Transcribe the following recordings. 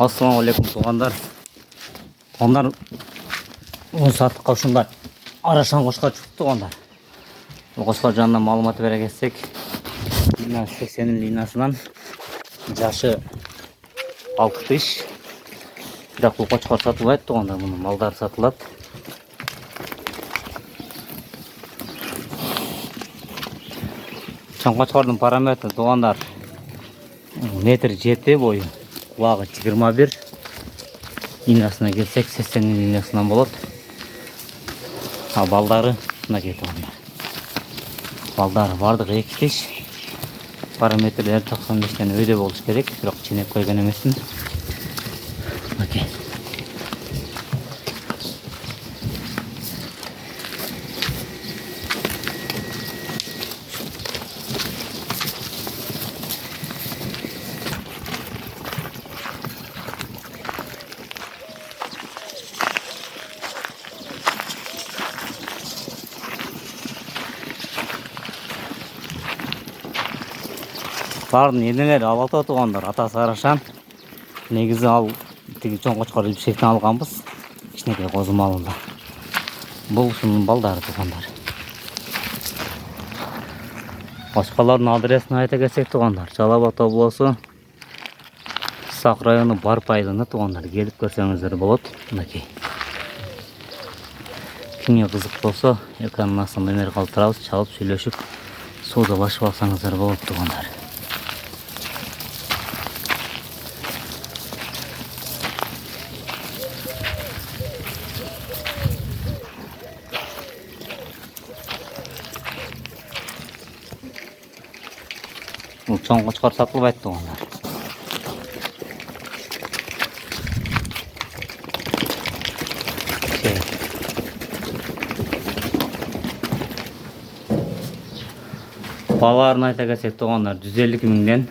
Ассалаумағалейкум туғандар. Туғандар 10 сааттыққа ушундай арашан қошқа чықты туғандар. Бұл қошқа жанынан маалымат бере кетсек, 80 линиясынан жашы 6 тыш. Бірақ бұл қошқар сатылбайды туғандар, бұның малдары сатылады. Чоң қошқардың параметрі туғандар метр 7 бойы. Құлағы 21, линиясына келсек 80 линиясынан болады. Ал балдары мына кетіп онда. Балдары бардығы 2 тыш. Параметрлері 95-тен өйде болуш керек, бірақ ченеп қойған емеспін. Окей. Барын енелер алата туғандар, атасы арашан. Негізі ал тегі чоң қошқар үлпшектен алғанбыз. Кішінекей қозы малында. Бұл шының балдары туғандар. Қошқалардың адресін айта кетсек туғандар. Жалабат облысы Сақ районы Барп айылына туғандар. Келіп көрсеңіздер болады. Мінекей. Кімге қызық болса, экранның астына номер қалдырамыз, чалып сөйлесіп, саудалашып алсаңыздар болады туғандар. Бұл чоң қошқар сатылбайды туғандар. Баларын айта кетсек туғандар 150 мыңден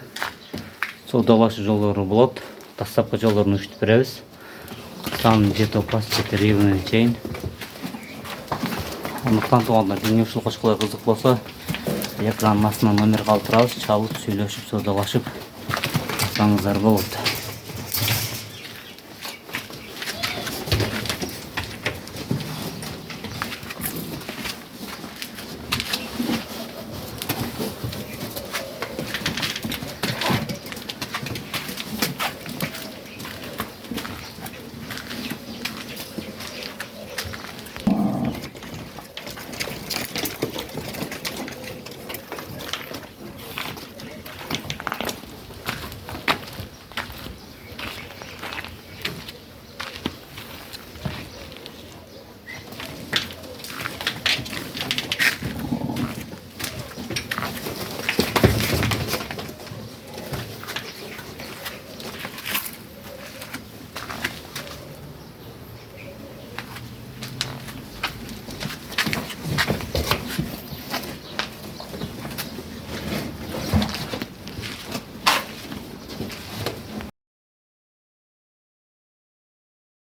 саудалашы жолдары болады. Тастапқы жолдарын үштіп береміз. Санын 7 опас, 7 ривінен чейін. Ондықтан туғандар дүниешіл қошқалар қызық болса, экранның астынан номер қалдырамыз, чалып, сөйлесіп, саудалашып алсаңыздар болады.